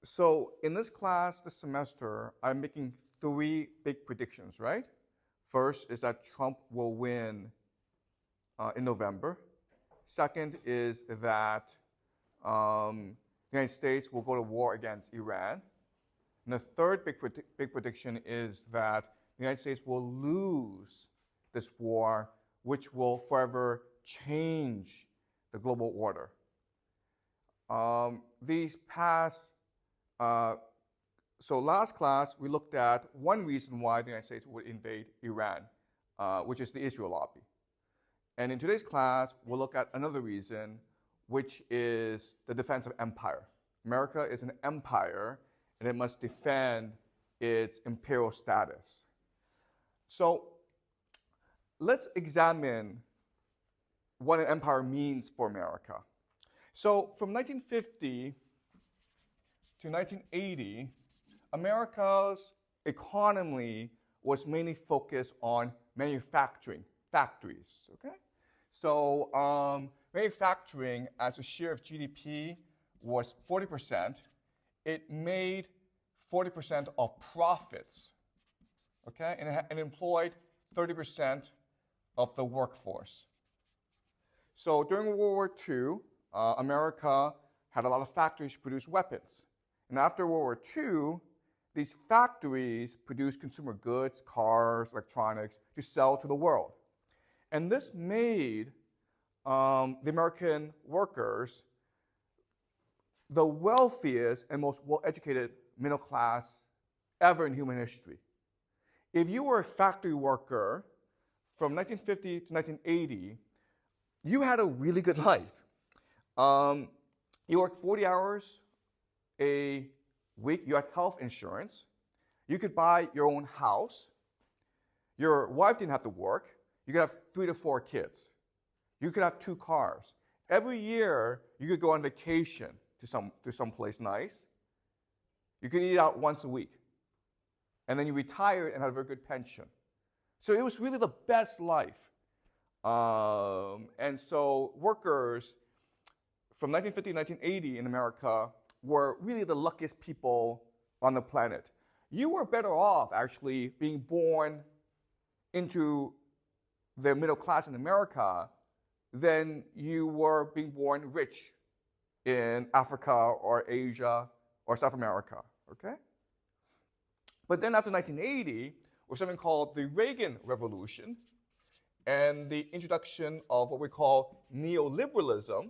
So in this class this semester, I'm making three big predictions, right? First is that Trump will win in November. Second is that the United States will go to war against Iran. And the third big prediction is that the United States will lose this war, which will forever change the global order. So last class, we looked at one reason why the United States would invade Iran, which is the Israel lobby. And in today's class, we'll look at another reason, which is the defense of empire. America is an empire, and it must defend its imperial status. So let's examine what an empire means for America. So from 1950 to 1980, America's economy was mainly focused on manufacturing, factories, okay? So manufacturing as a share of GDP was 40%. It made 40% of profits, okay? And it employed 30% of the workforce. So during World War II, America had a lot of factories to produce weapons. And after World War II, these factories produced consumer goods, cars, electronics, to sell to the world. And this made the American workers the wealthiest and most well-educated middle class ever in human history. If you were a factory worker from 1950 to 1980, you had a really good life. You worked 40 hours a week. You had health insurance. You could buy your own house. Your wife didn't have to work. You could have 3 to 4 kids. You could have 2 cars. Every year, you could go on vacation to some place nice. You could eat out once a week. And then you retired and had a very good pension. So it was really the best life. And so workers from 1950 to 1980 in America were really the luckiest people on the planet. You were better off actually being born into the middle class in America than you were being born rich in Africa or Asia or South America, okay? But then after 1980, was something called the Reagan Revolution and the introduction of what we call neoliberalism.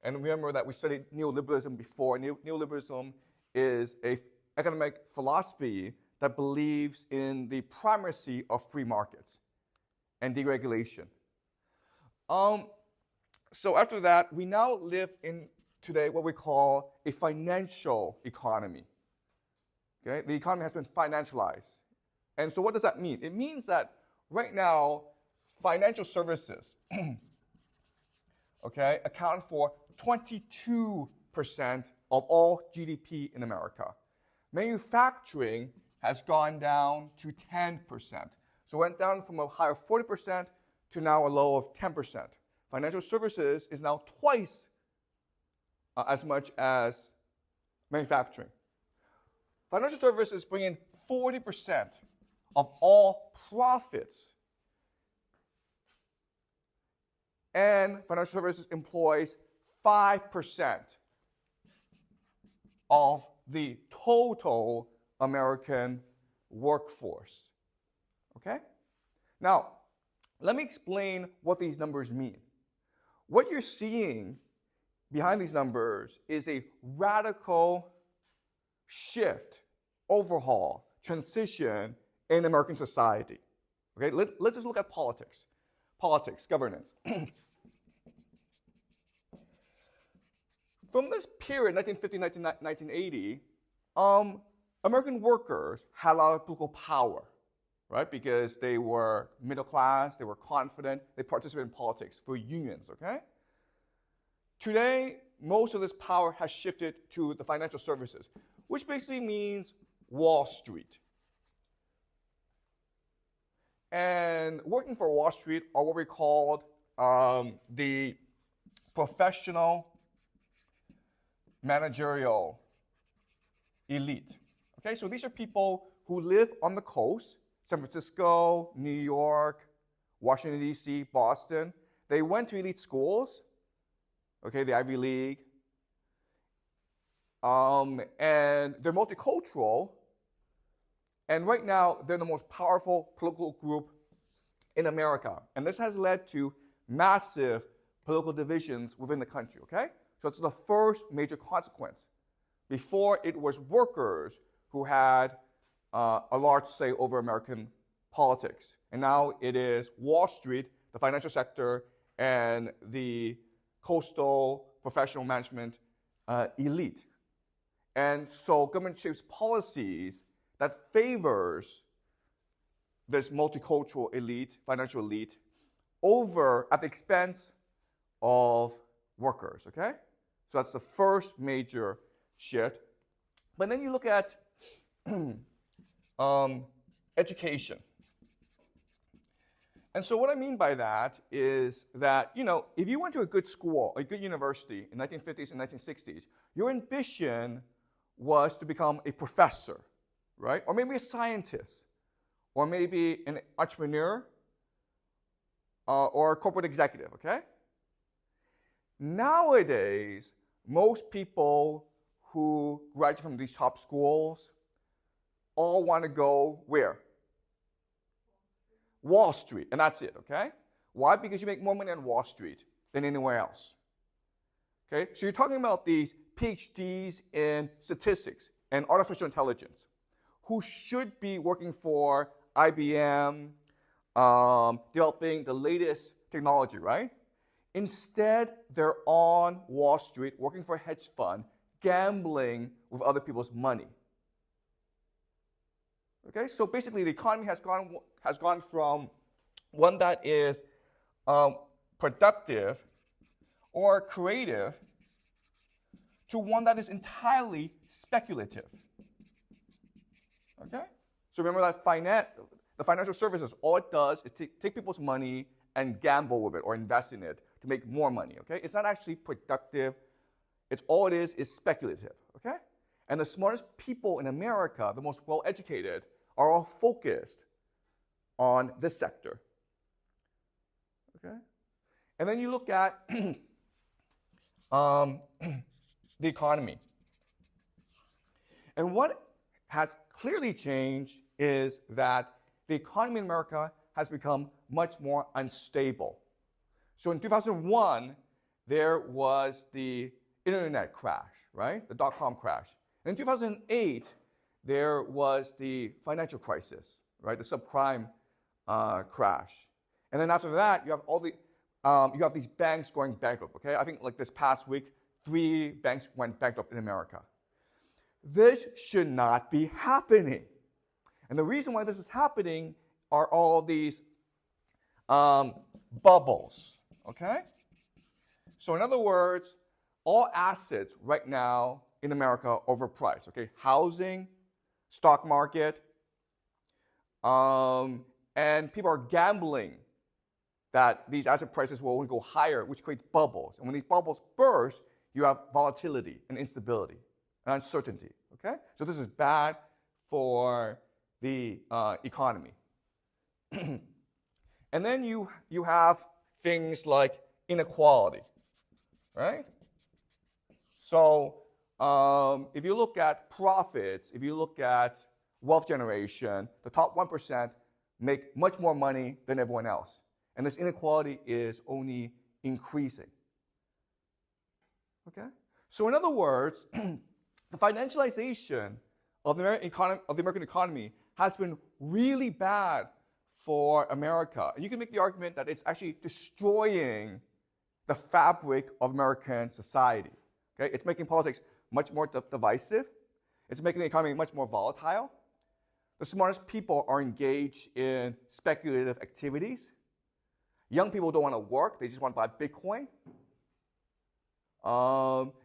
And remember that we studied neoliberalism before. Neoliberalism is an economic philosophy that believes in the primacy of free markets and deregulation. So after that, we now live in today what we call a financial economy. Okay? The economy has been financialized. And so what does that mean? It means that right now, financial services okay, account for 22% of all GDP in America. Manufacturing has gone down to 10%. So it went down from a high of 40% to now a low of 10%. Financial services is now twice as much as manufacturing. Financial services bring in 40% of all profits. And financial services employs 5% of the total American workforce. Okay? Now, let me explain what these numbers mean. What you're seeing behind these numbers is a radical shift, overhaul, transition in American society. Okay? Let's just look at politics. Politics, governance. From this period, 1950, 1980, American workers had a lot of political power, right? Because they were middle class, they were confident, they participated in politics for unions, okay? Today, most of this power has shifted to the financial services, which basically means Wall Street. And working for Wall Street are what we called the professional managerial elite. Okay, so these are people who live on the coast, San Francisco, New York, Washington, D.C., Boston. They went to elite schools, okay, the Ivy League, and they're multicultural, and right now they're the most powerful political group in America. And this has led to massive political divisions within the country, okay? So it's the first major consequence. Before, it was workers who had a large say over American politics. And now it is Wall Street, the financial sector, and the coastal professional management elite. And so government shapes policies that favors this multicultural elite, financial elite, over at the expense of workers, okay? So that's the first major shift. But then you look at education. And so what I mean by that is that, you know, if you went to a good school, a good university in the 1950s and 1960s, your ambition was to become a professor, right? Or maybe a scientist, or maybe an entrepreneur, or a corporate executive, okay? Nowadays, most people who graduate from these top schools all want to go where? Wall Street, and that's it, okay? Why? Because you make more money on Wall Street than anywhere else. Okay? So you're talking about these PhDs in statistics and artificial intelligence who should be working for IBM, developing the latest technology, right? Instead, they're on Wall Street working for a hedge fund, gambling with other people's money. Okay, so basically the economy has gone from one that is productive or creative to one that is entirely speculative. Okay? So remember that the financial services, all it does is take people's money and gamble with it or invest in it to make more money. Okay? It's not actually productive. It's all it is speculative. Okay? And the smartest people in America, the most well-educated, are all focused on this sector. Okay? And then you look at the economy. And what has clearly changed is that the economy in America has become much more unstable. So in 2001, there was the internet crash, right? The dot-com crash. And in 2008, there was the financial crisis, right? The subprime crash. And then after that, you have you have these banks going bankrupt, okay? I think like this past week, 3 banks went bankrupt in America. This should not be happening. And the reason why this is happening are all these bubbles, okay? So in other words, all assets right now in America are overpriced, okay? Housing, stock market, and people are gambling that these asset prices will only go higher, which creates bubbles. And when these bubbles burst, you have volatility and instability and uncertainty, okay? So this is bad for the economy. And then you have things like inequality, right? So if you look at profits, if you look at wealth generation, the top 1% make much more money than everyone else. And this inequality is only increasing. Okay? So in other words, the financialization of the American economy has been really bad for America. And you can make the argument that it's actually destroying the fabric of American society. Okay? It's making politics much more divisive. It's making the economy much more volatile. The smartest people are engaged in speculative activities. Young people don't want to work. They just want to buy Bitcoin.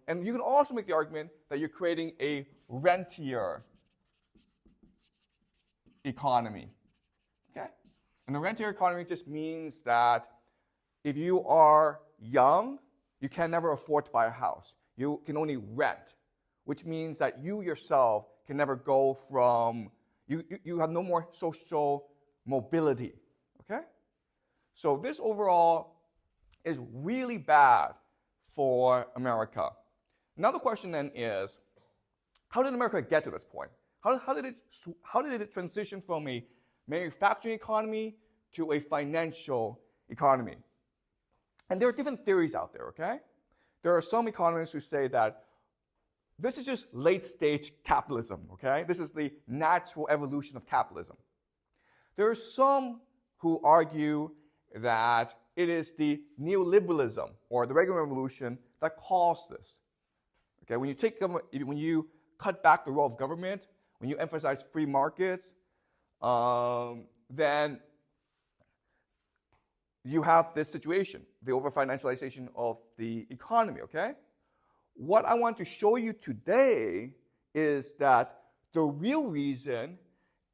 And you can also make the argument that you're creating a rentier economy. Okay? And the rentier economy just means that if you are young, you can never afford to buy a house. You can only rent, which means that you yourself can never go from, you have no more social mobility, okay? So this overall is really bad for America. Now the question then is, how did America get to this point? How did it transition from a manufacturing economy to a financial economy? And there are different theories out there, okay? There are some economists who say that this is just late-stage capitalism, okay? This is the natural evolution of capitalism. There are some who argue that it is the neoliberalism or the Reagan Revolution that caused this. Okay, when you cut back the role of government, when you emphasize free markets, then you have this situation, the over-financialization of the economy, okay? What I want to show you today is that the real reason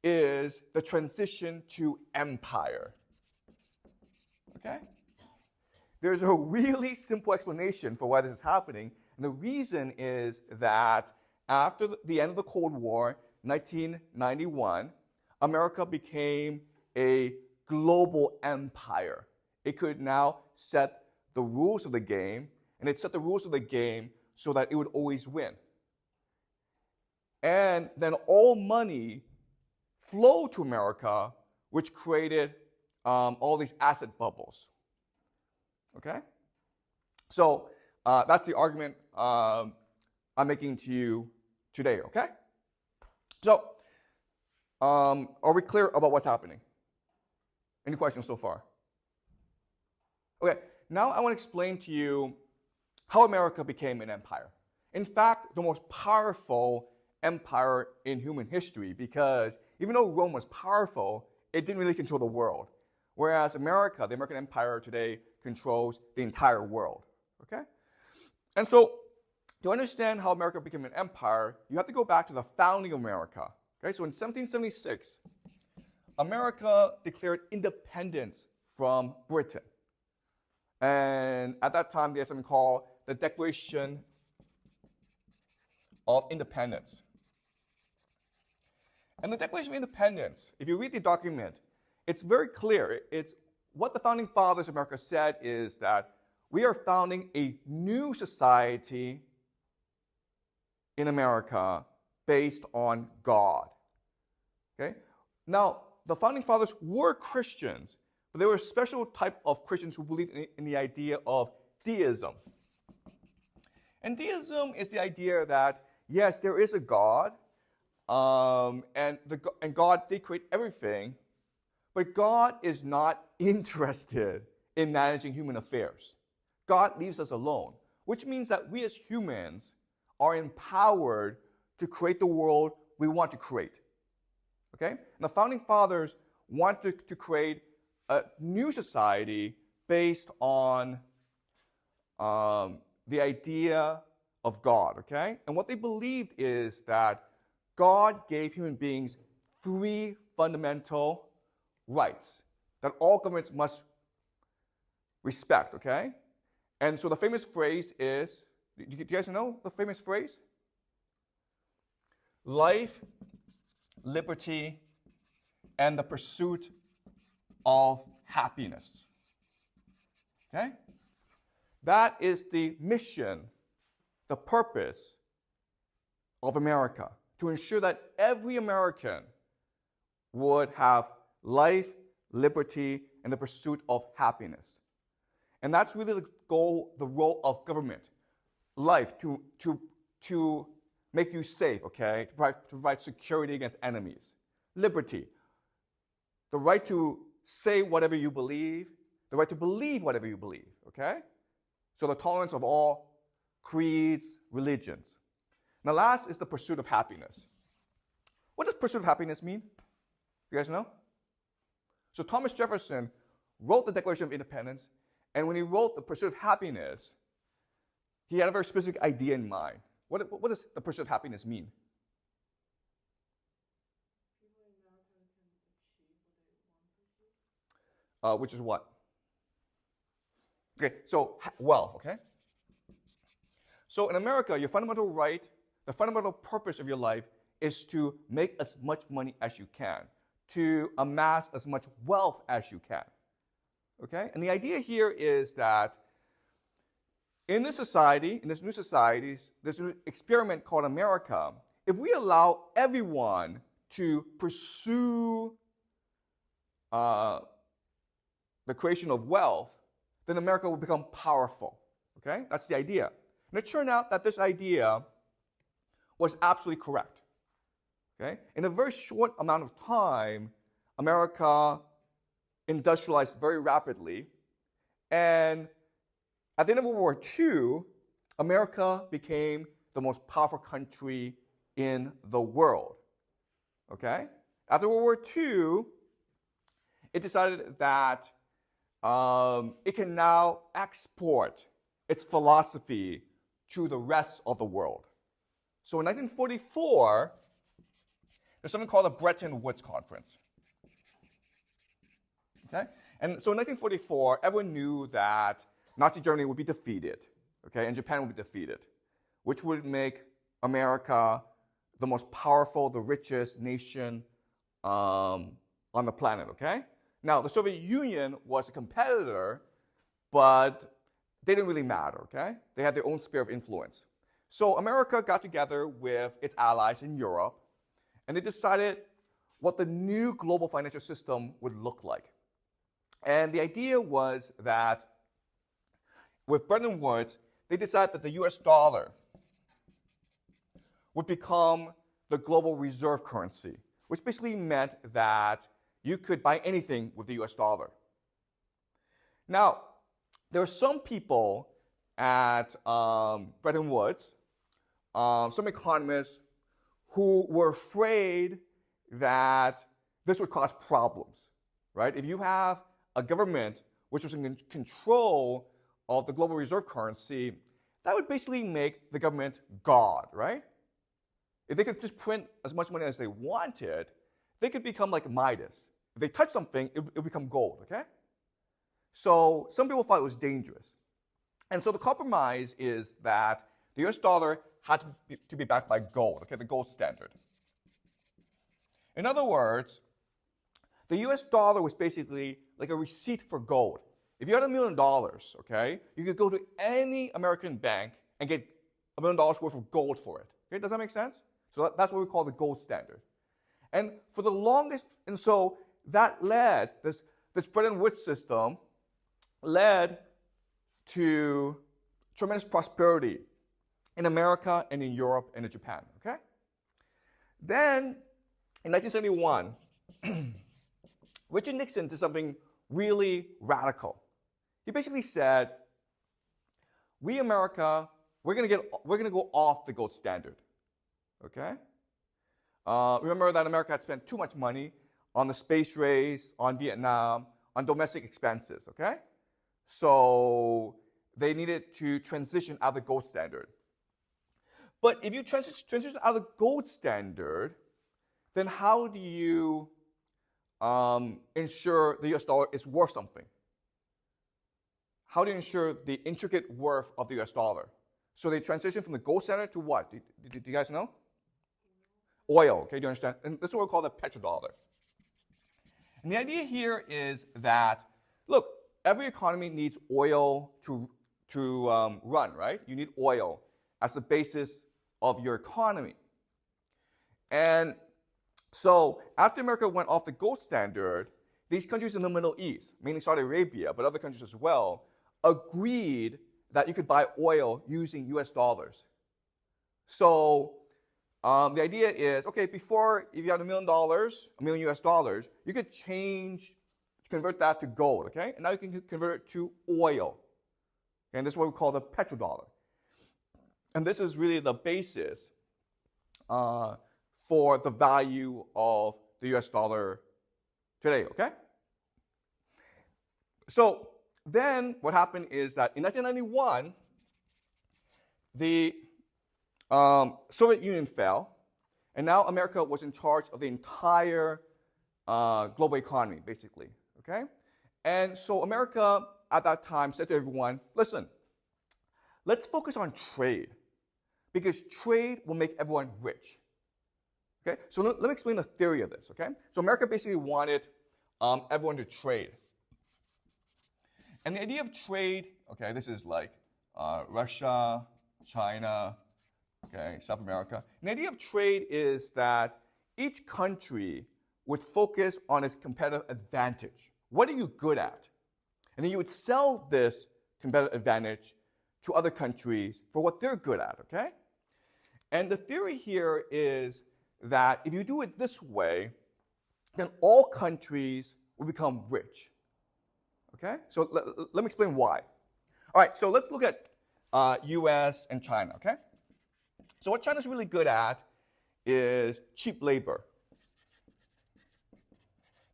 is the transition to empire, okay? There's a really simple explanation for why this is happening, and the reason is that after the end of the Cold War, 1991, America became a global empire. It could now set the rules of the game, and it set the rules of the game so that it would always win. And then all money flowed to America, which created all these asset bubbles. Okay? So that's the argument I'm making to you today, okay? So are we clear about what's happening? Any questions so far? Okay, now I want to explain to you how America became an empire. In fact, the most powerful empire in human history, because even though Rome was powerful, it didn't really control the world. Whereas America, the American empire today, controls the entire world, okay? And so, to understand how America became an empire, you have to go back to the founding of America. Okay, so in 1776, America declared independence from Britain. And at that time, they had something called the Declaration of Independence. And the Declaration of Independence, if you read the document, it's very clear. It's what the founding fathers of America said is that we are founding a new society in America based on God. Okay? Now, the founding fathers were Christians, but they were a special type of Christians who believed in the idea of deism. And deism is the idea that, yes, there is a God, and God did create everything, but God is not interested in managing human affairs. God leaves us alone, which means that we as humans are empowered to create the world we want to create. Okay? And the founding fathers wanted to create a new society based on the idea of God. Okay? And what they believed is that God gave human beings 3 fundamental rights that all governments must respect. Okay? And so the famous phrase is, do you guys know the famous phrase? Life, liberty, and the pursuit of happiness. Okay? That is the mission, the purpose of America, to ensure that every American would have life, liberty, and the pursuit of happiness. And that's really the goal, the role of government. Life, to make you safe, okay? To provide security against enemies. Liberty, the right to say whatever you believe, the right to believe whatever you believe, okay? So the tolerance of all creeds, religions. Now last is the pursuit of happiness. What does pursuit of happiness mean? You guys know? So Thomas Jefferson wrote the Declaration of Independence, and when he wrote the pursuit of happiness, he had a very specific idea in mind. What does the pursuit of happiness mean? Which is what? Okay, so wealth, okay? So in America, your fundamental right, the fundamental purpose of your life is to make as much money as you can, to amass as much wealth as you can. Okay? And the idea here is that in this society, in this new society, this new experiment called America, if we allow everyone to pursue the creation of wealth, then America will become powerful. Okay? That's the idea. And it turned out that this idea was absolutely correct. Okay? In a very short amount of time, America industrialized very rapidly, and at the end of World War II, America became the most powerful country in the world. Okay? After World War II, it decided that it can now export its philosophy to the rest of the world. So in 1944, there's something called the Bretton Woods Conference. Okay? And so in 1944, everyone knew that Nazi Germany would be defeated, okay, and Japan would be defeated, which would make America the most powerful, the richest nation on the planet, okay? Now, the Soviet Union was a competitor, but they didn't really matter, okay? They had their own sphere of influence. So America got together with its allies in Europe, and they decided what the new global financial system would look like. And the idea was that with Bretton Woods, they decided that the US dollar would become the global reserve currency, which basically meant that you could buy anything with the US dollar. Now, there are some people at Bretton Woods, some economists, who were afraid that this would cause problems, right? If you have a government which was in control of the global reserve currency, that would basically make the government God, right? If they could just print as much money as they wanted, they could become like Midas. If they touch something, it would become gold, okay? So some people thought it was dangerous. And so the compromise is that the US dollar had to be backed by gold, okay, the gold standard. In other words, the US dollar was basically like a receipt for gold. If you had $1 million, okay, you could go to any American bank and get $1 million worth of gold for it. Okay, does that make sense? So that's what we call the gold standard. And for the longest, and so that led, this Bretton Woods system led to tremendous prosperity in America and in Europe and in Japan, okay? Then, in 1971, Richard Nixon did something really radical. He basically said, we America, we're gonna go off the gold standard, okay? Remember that America had spent too much money on the space race, on Vietnam, on domestic expenses, okay? So they needed to transition out of the gold standard. But if you transition out of the gold standard, then how do you ensure the US dollar is worth something? How do you ensure the intricate worth of the US dollar? So they transition from the gold standard to what? Do you guys know? Oil, okay, do you understand? And that's what we call the petrodollar. And the idea here is that, look, every economy needs oil to run, right? You need oil as the basis of your economy. And so after America went off the gold standard, these countries in the Middle East, mainly Saudi Arabia, but other countries as well, agreed that you could buy oil using US dollars. So the idea is, okay, before, if you had $1 million US dollars, you could convert that to gold, okay? And now you can convert it to oil. And this is what we call the petrodollar. And this is really the basis for the value of the US dollar today, okay? So then what happened is that in 1991, the Soviet Union fell, and now America was in charge of the entire global economy, basically, okay? And so America at that time said to everyone, listen, let's focus on trade, because trade will make everyone rich. Okay, so let me explain the theory of this. Okay, so America basically wanted everyone to trade, and the idea of trade. Okay, this is like Russia, China, okay, South America. And the idea of trade is that each country would focus on its competitive advantage. What are you good at? And then you would sell this competitive advantage to other countries for what they're good at, okay? And the theory here is that if you do it this way, then all countries will become rich, okay? So let me explain why. All right, so let's look at US and China, okay? So what China's really good at is cheap labor.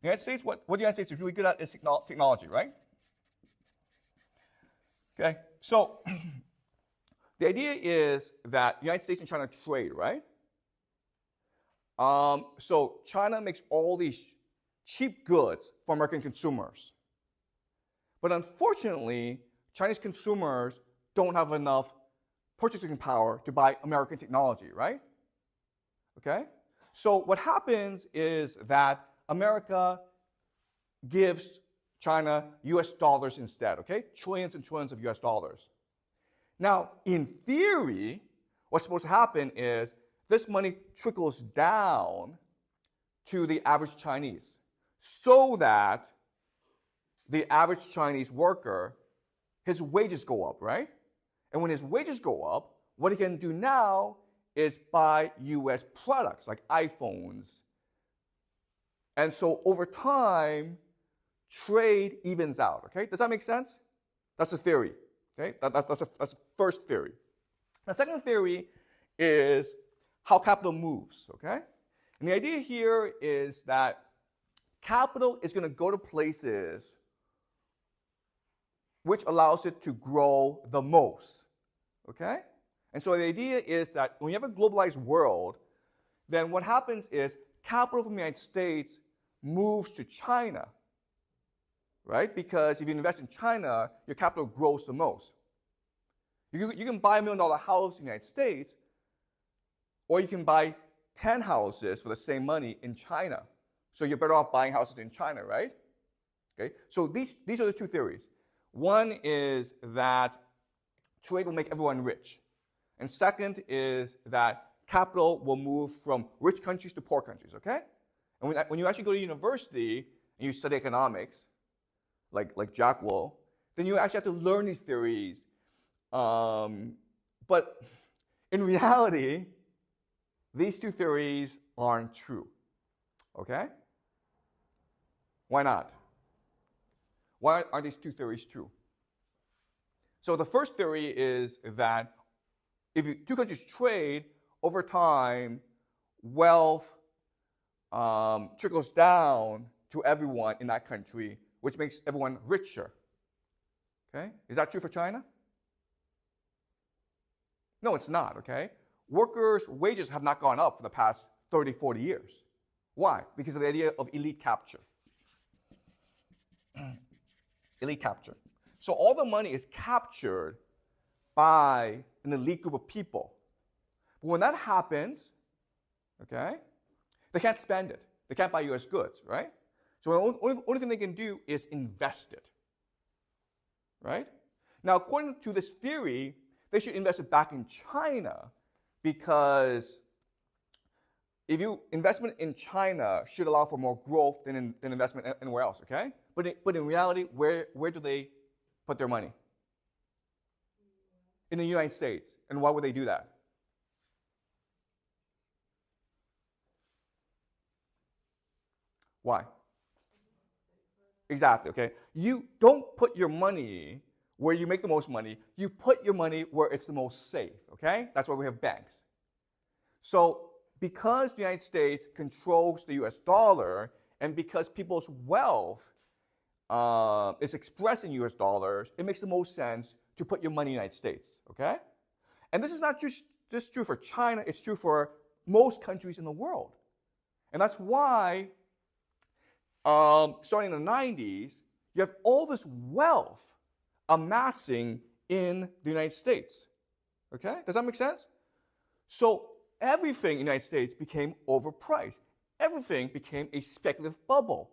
The United States, what the United States is really good at is technology, right? Okay, so the idea is that the United States and China trade, right? So China makes all these cheap goods for American consumers. But unfortunately, Chinese consumers don't have enough purchasing power to buy American technology, right? Okay? So what happens is that America gives China US dollars instead, okay? Trillions and trillions of US dollars. Now, in theory, what's supposed to happen is this money trickles down to the average Chinese so that the average Chinese worker, his wages go up, right? And when his wages go up, what he can do now is buy US products like iPhones. And so over time, trade evens out, okay? Does that make sense? That's a theory, okay? That's the first theory. The second theory is how capital moves, okay? And the idea here is that capital is going to go to places which allows it to grow the most, okay? And so the idea is that when you have a globalized world, then what happens is capital from the United States moves to China, right? Because if you invest in China, your capital grows the most. You can buy $1 million house in the United States, or you can buy 10 houses for the same money in China. So you're better off buying houses in China, right? Okay. So these are the two theories. One is that trade will make everyone rich. And second is that capital will move from rich countries to poor countries, okay? And when you actually go to university and you study economics, like Jack will, then you actually have to learn these theories. But in reality, these two theories aren't true, okay? Why not? Why are these two theories true? So the first theory is that if two countries trade, over time, wealth trickles down to everyone in that country, which makes everyone richer. Okay? Is that true for China? No, it's not, okay? Workers' wages have not gone up for the past 30, 40 years. Why? Because of the idea of elite capture. Elite capture. So all the money is captured by an elite group of people. But when that happens, okay, they can't spend it. They can't buy US goods, right? So the only thing they can do is invest it, right? Now, according to this theory, they should invest it back in China because if you investment in China should allow for more growth than investment anywhere else, okay? But in reality, where do they put their money? In the United States. And why would they do that? Why? Exactly, okay? You don't put your money where you make the most money. You put your money where it's the most safe, okay? That's why we have banks. So because the United States controls the US dollar, and because people's wealth is expressed in US dollars, it makes the most sense to put your money in the United States, okay? And this is not just true for China, it's true for most countries in the world. And that's why, starting in the 90s, you have all this wealth amassing in the United States, okay? Does that make sense? So everything in the United States became overpriced. Everything became a speculative bubble.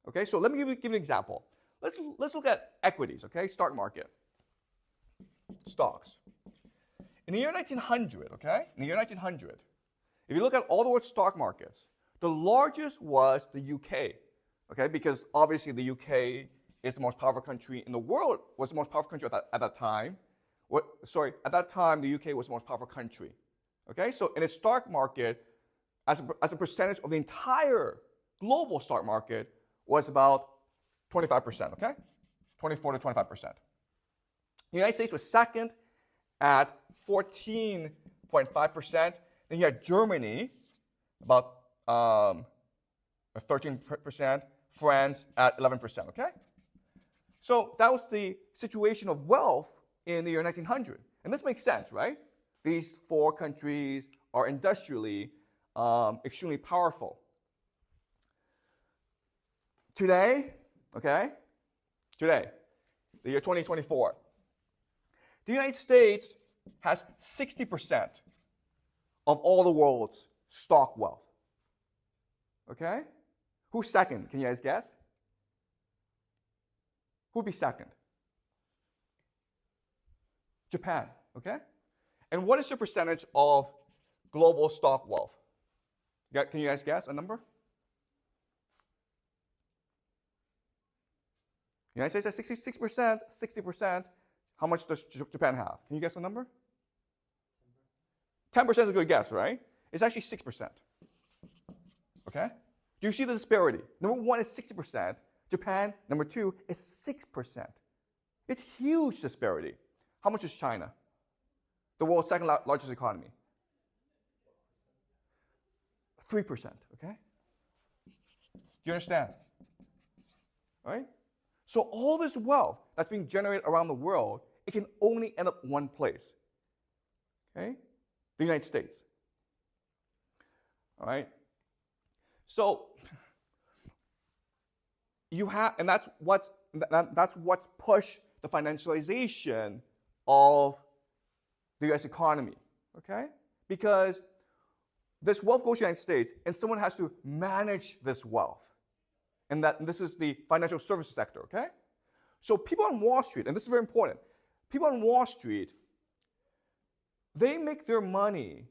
Okay, so let me give you an example. Let's look at equities, okay, stock market. Stocks. In the year 1900, okay, in the year 1900, if you look at all the world's stock markets, the largest was the UK, okay, because obviously the UK is the most powerful country in the world, was the most powerful country at that time. At that time, the UK was the most powerful country. Okay, so in a stock market, as a percentage of the entire global stock market, was about 25%, okay? 24 to 25%. The United States was second at 14.5%. Then you had Germany, about 13%, France at 11%, okay? So that was the situation of wealth in the year 1900. And this makes sense, right? These four countries are industrially extremely powerful. Today, okay, the year 2024, the United States has 60% of all the world's stock wealth. Okay? Who's second? Can you guys guess? Who'd be second? Japan, okay? And what is the percentage of global stock wealth? Can you guys guess a number? The United States has 66%, 60%. How much does Japan have? Can you guess a number? 10% is a good guess, right? It's actually 6%. Okay? Do you see the disparity? Number one is 60%. Japan, number two, is 6%. It's huge disparity. How much is China? The world's second largest economy. 3%, okay? Do you understand? All right? So all this wealth that's being generated around the world, it can only end up one place. Okay? The United States. All right? So you have, and that's what's pushed the financialization of the U.S. economy. Okay? Because this wealth goes to the United States, and someone has to manage this wealth. And this is the financial services sector, okay? So people on Wall Street, and this is very important, people on Wall Street, they make their money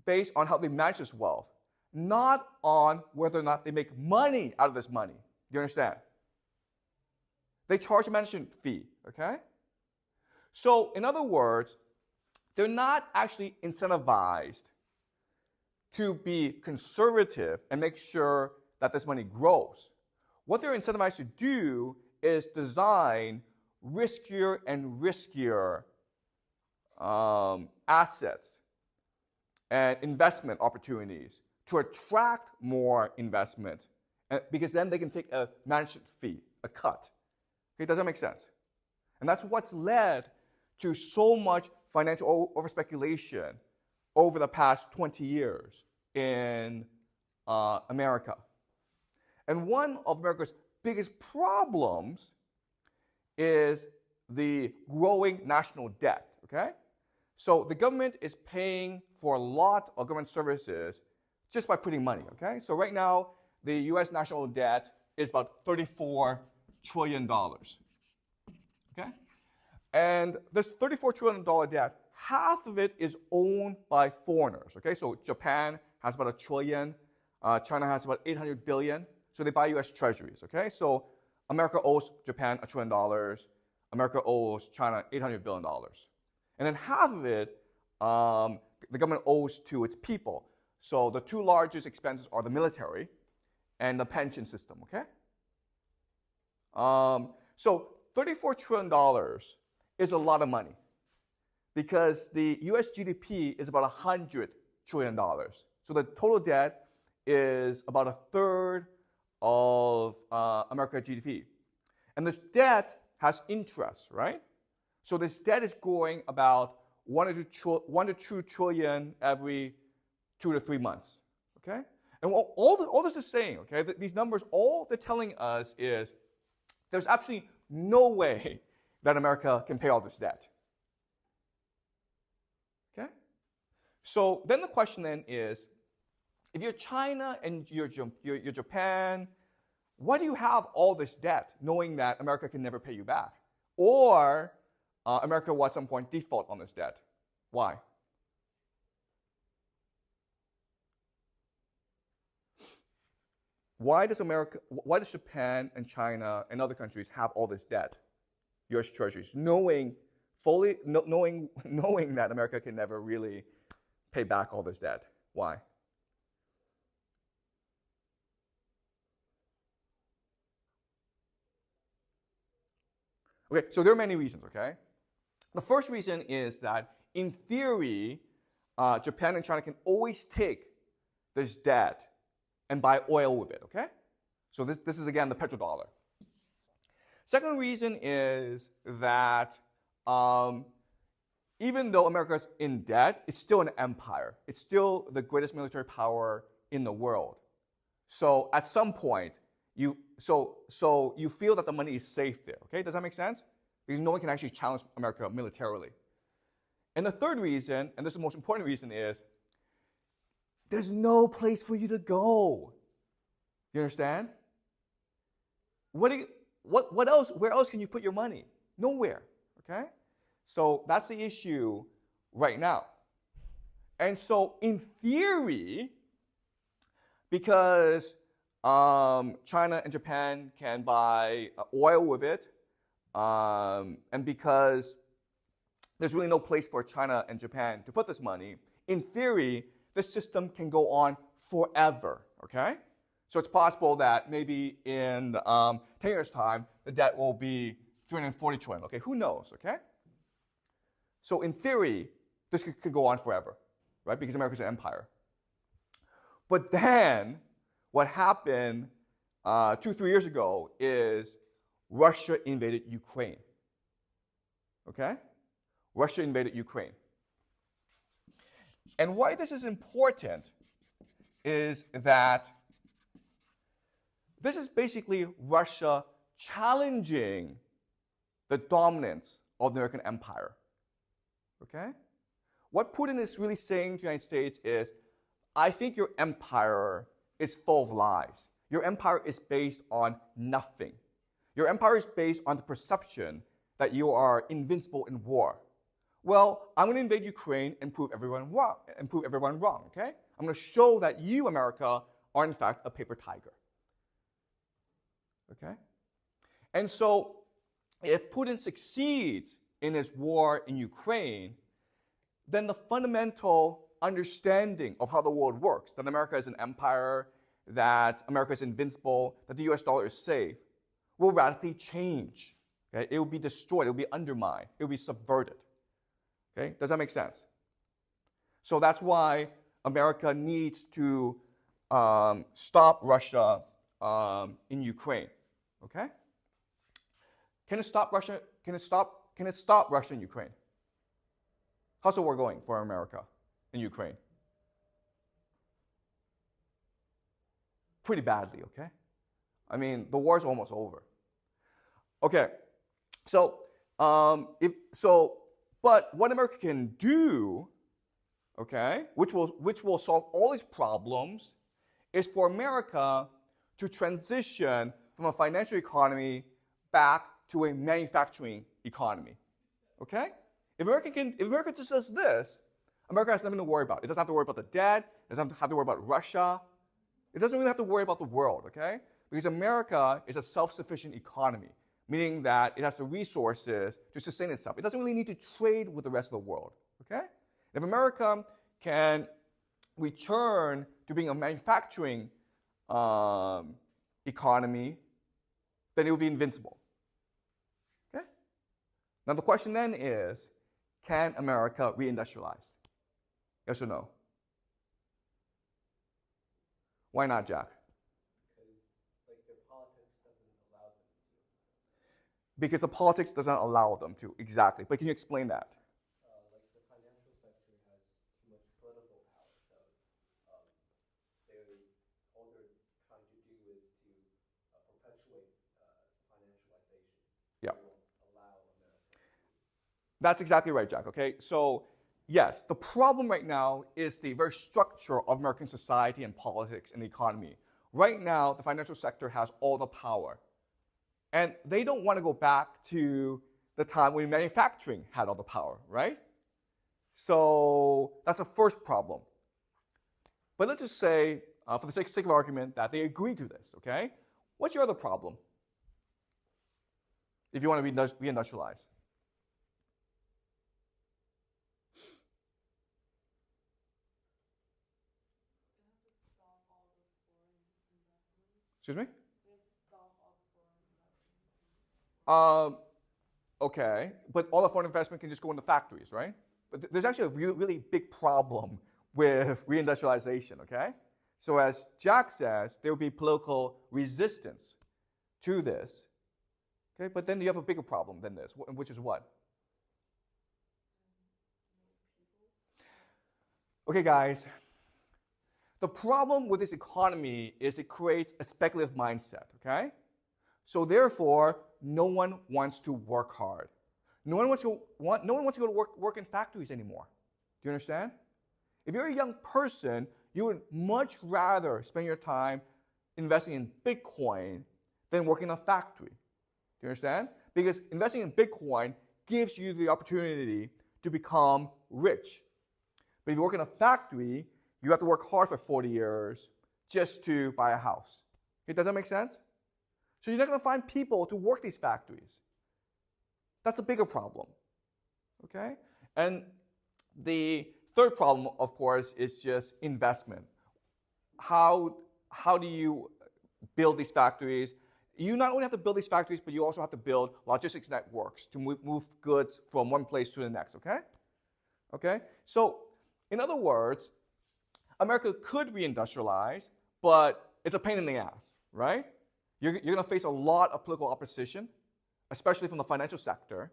based on how they manage this wealth, not on whether or not they make money out of this money. Do you understand? They charge a management fee, okay? So in other words, they're not actually incentivized to be conservative and make sure that this money grows. What they're incentivized to do is design riskier and riskier assets and investment opportunities to attract more investment, because then they can take a management fee, a cut. Okay, does that make sense? And that's what's led to so much financial overspeculation over the past 20 years in America. And one of America's biggest problems is the growing national debt, okay? So the government is paying for a lot of government services just by putting money, okay? So right now, the U.S. national debt is about $34 trillion, okay? And this $34 trillion debt, half of it is owned by foreigners, okay? So Japan has about $1 trillion, China has about $800 billion. So they buy U.S. treasuries, okay? So America owes Japan $1 trillion. America owes China $800 billion. And then half of it, the government owes to its people. So the two largest expenses are the military and the pension system, okay? So $34 trillion is a lot of money because the U.S. GDP is about $100 trillion. So the total debt is about a third of America's GDP. And this debt has interest, right? So this debt is growing about 1 to 2 trillion every 2 to 3 months, okay? And all this is saying, okay, these numbers, all they're telling us is there's absolutely no way that America can pay all this debt, okay? So then the question then is, if you're China and you're Japan, why do you have all this debt knowing that America can never pay you back? Or America will at some point default on this debt? Why? Why does Japan and China and other countries have all this debt, U.S. treasuries, knowing that America can never really pay back all this debt? Why? Okay, so there are many reasons, okay? The first reason is that, in theory, Japan and China can always take this debt and buy oil with it, okay? So this is, again, the petrodollar. Second reason is that even though America is in debt, it's still an empire. It's still the greatest military power in the world. So at some point, you feel that the money is safe there, okay? Does that make sense? Because no one can actually challenge America militarily. And the third reason, and this is the most important reason, is there's no place for you to go. You understand? What else? Where else can you put your money? Nowhere, okay? So that's the issue right now. And so in theory, because China and Japan can buy oil with it, and because there's really no place for China and Japan to put this money, in theory, this system can go on forever, okay? So it's possible that maybe in 10 years' time, the debt will be 340 trillion, okay? Who knows, okay? So in theory, this could go on forever, right? Because America's an empire. But then, what happened 2-3 years ago is Russia invaded Ukraine, okay? Russia invaded Ukraine. And why this is important is that this is basically Russia challenging the dominance of the American empire, okay? What Putin is really saying to the United States is, I think your empire is full of lies. Your empire is based on nothing. Your empire is based on the perception that you are invincible in war. Well, I'm going to invade Ukraine and prove everyone wrong, okay? I'm going to show that you, America, are in fact a paper tiger. Okay? And so, if Putin succeeds in his war in Ukraine, then the fundamental understanding of how the world works, that America is an empire, that America is invincible, that the US dollar is safe, will radically change. Okay? It will be destroyed, it will be undermined, it will be subverted. Okay? Does that make sense? So that's why America needs to stop Russia in Ukraine. Okay? Can it stop Russia? Can it stop Russia in Ukraine? How's the war going for America in Ukraine? Pretty badly, okay? I mean, the war's almost over. Okay, so but what America can do, okay, which will solve all these problems, is for America to transition from a financial economy back to a manufacturing economy. Okay? If America just does this, America has nothing to worry about. It doesn't have to worry about the debt. It doesn't have to worry about Russia. It doesn't really have to worry about the world, okay? Because America is a self-sufficient economy, meaning that it has the resources to sustain itself. It doesn't really need to trade with the rest of the world, okay? If America can return to being a manufacturing economy, then it will be invincible, okay? Now the question then is, can America reindustrialize? Yes or no? Why not, Jack? Because the politics doesn't allow them to, exactly. But can you explain that? Like the financial sector has too much political power, so all they're trying to do is to perpetuate financialization. Yeah. They won't allow America to. That's exactly right, Jack, okay? So yes, the problem right now is the very structure of American society and politics and the economy. Right now, the financial sector has all the power. And they don't want to go back to the time when manufacturing had all the power, right? So that's the first problem. But let's just say, for the sake of argument, that they agree to this, okay? What's your other problem if you want to reindustrialize? Excuse me? Okay, but all the foreign investment can just go into factories, right? But there's actually a really big problem with reindustrialization, okay? So as Jack says, there will be political resistance to this, okay? But then you have a bigger problem than this, which is what? Okay, guys, the problem with this economy is it creates a speculative mindset, okay? So therefore, no one wants to work hard. No one wants to go to work in factories anymore. Do you understand? If you're a young person, you would much rather spend your time investing in Bitcoin than working in a factory. Do you understand? Because investing in Bitcoin gives you the opportunity to become rich. But if you work in a factory, you have to work hard for 40 years just to buy a house. Okay, does that make sense? So you're not going to find people to work these factories. That's a bigger problem, okay? And the third problem, of course, is just investment. How do you build these factories? You not only have to build these factories, but you also have to build logistics networks to move goods from one place to the next, okay? Okay? So, in other words, America could reindustrialize, but it's a pain in the ass, right? You're going to face a lot of political opposition, especially from the financial sector.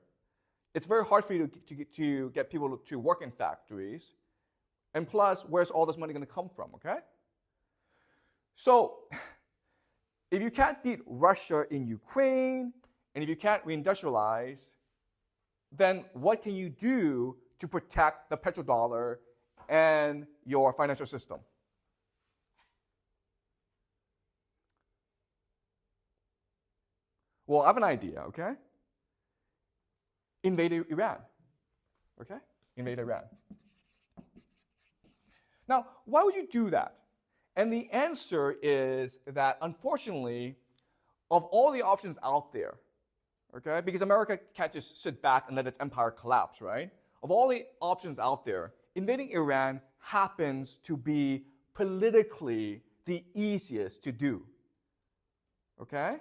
It's very hard for you to get people to work in factories. And plus, where's all this money going to come from, okay? So, if you can't beat Russia in Ukraine, and if you can't reindustrialize, then what can you do to protect the petrodollar and your financial system? Well, I have an idea, okay? Invade Iran, okay? Invade Iran. Now, why would you do that? And the answer is that, unfortunately, of all the options out there, okay, because America can't just sit back and let its empire collapse, right? Of all the options out there, invading Iran happens to be politically the easiest to do, okay?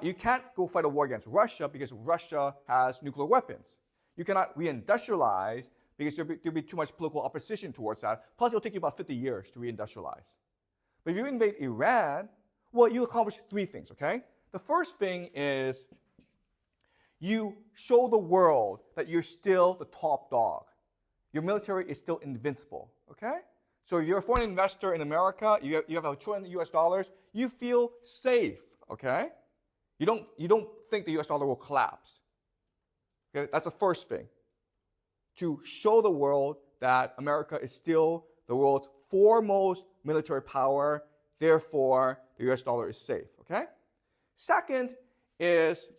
You can't go fight a war against Russia because Russia has nuclear weapons. You cannot reindustrialize because there'll be too much political opposition towards that. Plus, it'll take you about 50 years to reindustrialize. But if you invade Iran, well, you accomplish three things, okay? The first thing is you show the world that you're still the top dog. Your military is still invincible, okay? So if you're a foreign investor in America, you have $1 trillion US, you feel safe, okay? You don't think the US dollar will collapse. Okay? That's the first thing. To show the world that America is still the world's foremost military power, therefore the US dollar is safe. Okay? Second is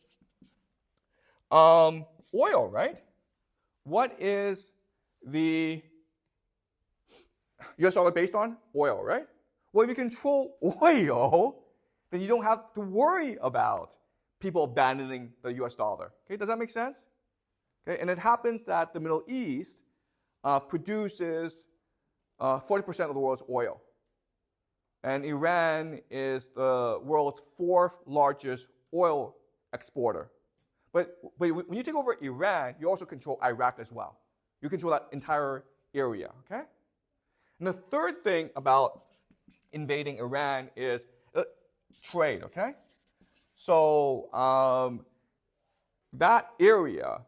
oil, right? What is the US dollar based on? Oil, right? Well, if you control oil, then you don't have to worry about people abandoning the US dollar. Okay, does that make sense? Okay, and it happens that the Middle East produces 40% of the world's oil. And Iran is the world's fourth largest oil exporter. But when you take over Iran, you also control Iraq as well. You control that entire area, okay? And the third thing about invading Iran is trade, okay? So that area,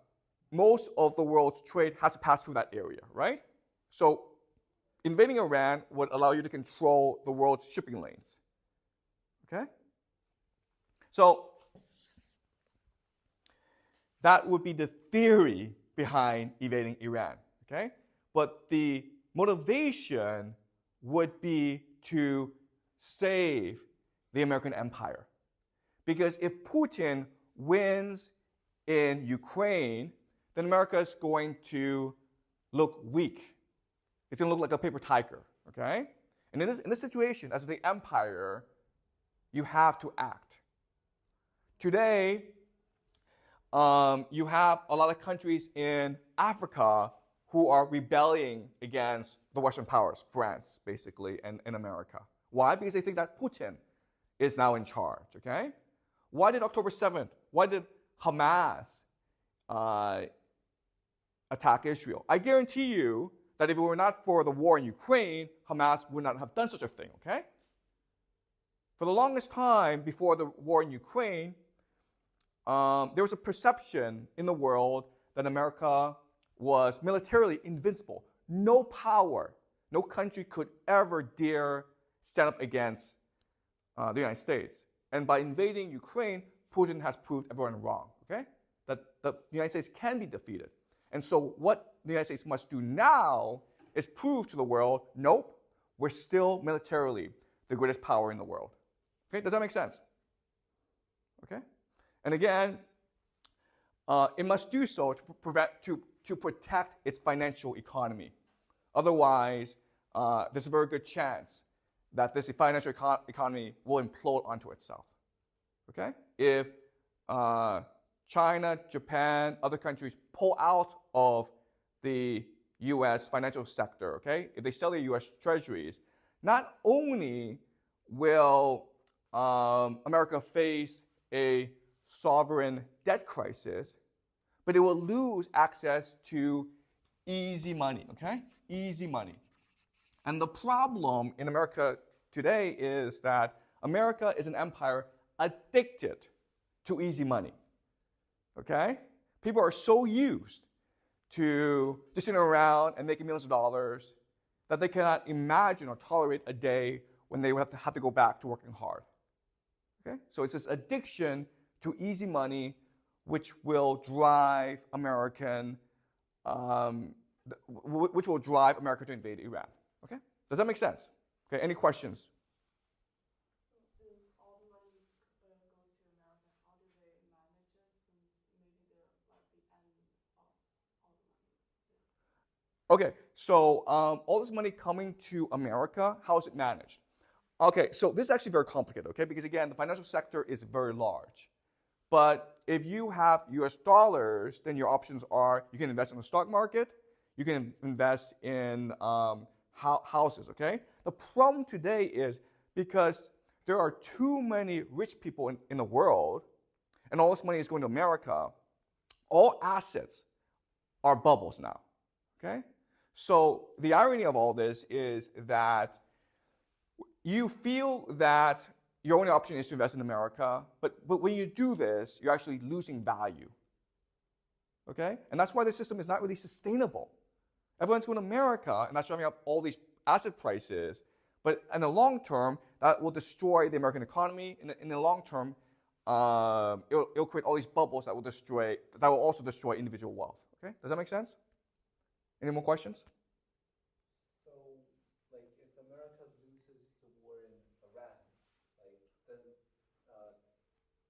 most of the world's trade has to pass through that area, right? So invading Iran would allow you to control the world's shipping lanes, okay? So that would be the theory behind invading Iran, okay? But the motivation would be to save the American empire. Because if Putin wins in Ukraine, then America is going to look weak. It's going to look like a paper tiger, okay? And in this situation, as the empire, you have to act. Today, you have a lot of countries in Africa who are rebelling against the Western powers, France, basically, and America. Why? Because they think that Putin is now in charge, okay? Why did October 7th, why did Hamas attack Israel? I guarantee you that if it were not for the war in Ukraine, Hamas would not have done such a thing, okay? For the longest time before the war in Ukraine, there was a perception in the world that America was militarily invincible. No power, no country could ever dare stand up against the United States. And by invading Ukraine, Putin has proved everyone wrong, okay? That the United States can be defeated. And so what the United States must do now is prove to the world, nope, we're still militarily the greatest power in the world. Okay, does that make sense? Okay? And again, it must do so to protect its financial economy. Otherwise, there's a very good chance that this financial economy will implode onto itself. Okay? If China, Japan, other countries pull out of the U.S. financial sector, okay? If they sell their U.S. treasuries, not only will America face a sovereign debt crisis, but it will lose access to easy money, okay? Easy money. And the problem in America today is that America is an empire addicted to easy money, okay? People are so used to just sitting around and making millions of dollars that they cannot imagine or tolerate a day when they would have to go back to working hard, okay? So it's this addiction to easy money which will drive America to invade Iran. Okay? Does that make sense? Okay, any questions? So if all the money goes to America, how do they manage it since maybe they're like the end of all the money? Okay, so all this money coming to America, how is it managed? Okay, so this is actually very complicated, okay? Because again, the financial sector is very large. But if you have US dollars, then your options are you can invest in the stock market, you can invest in houses, okay? The problem today is because there are too many rich people in the world, and all this money is going to America, all assets are bubbles now, okay? So the irony of all this is that you feel that your only option is to invest in America, but when you do this, you're actually losing value. Okay? And that's why the system is not really sustainable. Everyone's going to America, and that's driving up all these asset prices, but in the long term, that will destroy the American economy. In the long term, it'll create all these bubbles that will also destroy individual wealth. Okay? Does that make sense? Any more questions? So, like, if America loses the war in Iran, then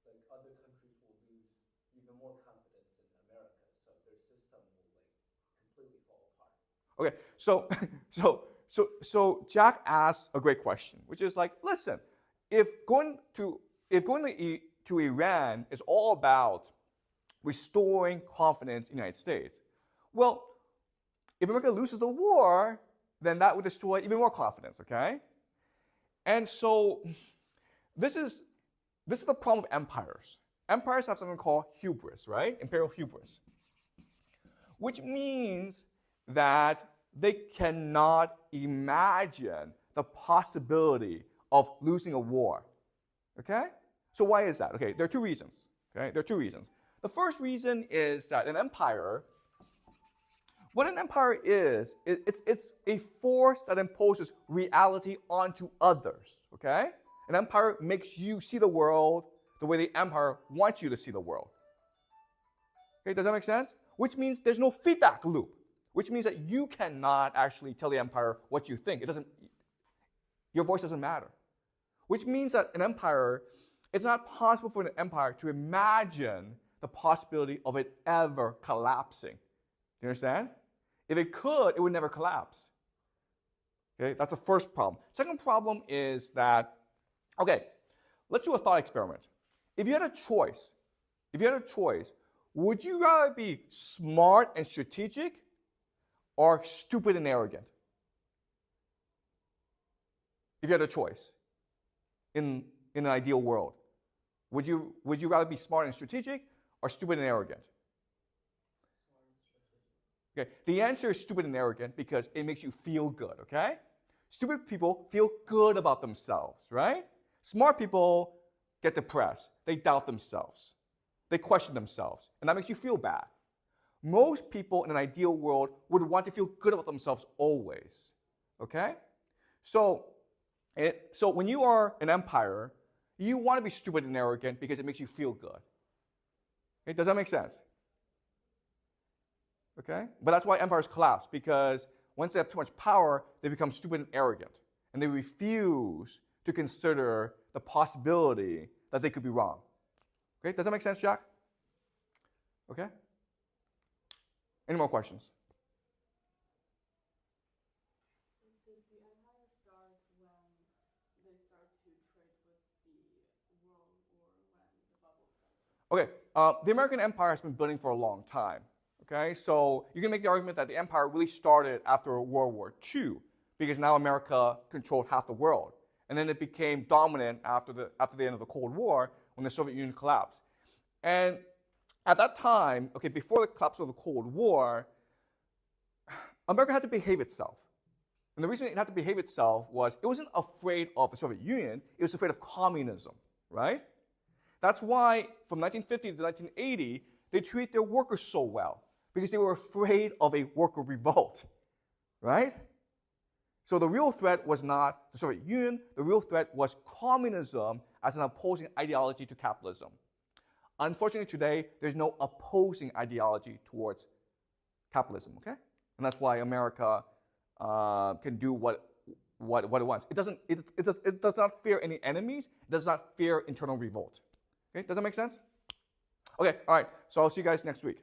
like other countries will lose even more confidence in America, so their system will completely fall apart. Okay, so Jack asks a great question, which is like, listen, if going to Iran is all about restoring confidence in the United States, well, if America loses the war, then that would destroy even more confidence, okay? And so this is the problem of empires. Empires have something called hubris, right? Imperial hubris. Which means that they cannot imagine the possibility of losing a war. Okay? So why is that? Okay, there are two reasons. Okay? There are two reasons. The first reason is that what an empire is, it's a force that imposes reality onto others. Okay? An empire makes you see the world the way the empire wants you to see the world. Okay, does that make sense? Which means there's no feedback loop. which means that you cannot actually tell the empire what you think. Your voice doesn't matter. Which means that an empire, it's not possible for an empire to imagine the possibility of it ever collapsing. Do you understand? If it could, it would never collapse. Okay, that's the first problem. Second problem is that, okay, let's do a thought experiment. If you had a choice, would you rather be smart and strategic or stupid and arrogant? If you had a choice in an ideal world, would you rather be smart and strategic or stupid and arrogant? Okay, the answer is stupid and arrogant because it makes you feel good, okay? Stupid people feel good about themselves, right? Smart people get depressed. They doubt themselves. They question themselves, and that makes you feel bad. Most people in an ideal world would want to feel good about themselves always, okay? So when you are an empire, you want to be stupid and arrogant because it makes you feel good. Okay? Does that make sense? Okay? But that's why empires collapse, because once they have too much power, they become stupid and arrogant, and they refuse to consider the possibility that they could be wrong. Okay? Does that make sense, Jack? Okay? Any more questions? So did the empire start when they start to trade with the world or when the bubble started? Okay, the American empire has been building for a long time. Okay, so you can make the argument that the empire really started after World War II, because now America controlled half the world. And then it became dominant after the end of the Cold War, when the Soviet Union collapsed. And at that time, okay, before the collapse of the Cold War, America had to behave itself. And the reason it had to behave itself was it wasn't afraid of the Soviet Union, it was afraid of communism, right? That's why from 1950 to 1980, they treated their workers so well, because they were afraid of a worker revolt, right? So the real threat was not the Soviet Union, the real threat was communism as an opposing ideology to capitalism. Unfortunately today, there's no opposing ideology towards capitalism, okay? And that's why America can do what it wants. It does not fear any enemies, it does not fear internal revolt. Okay, does that make sense? Okay, all right, so I'll see you guys next week.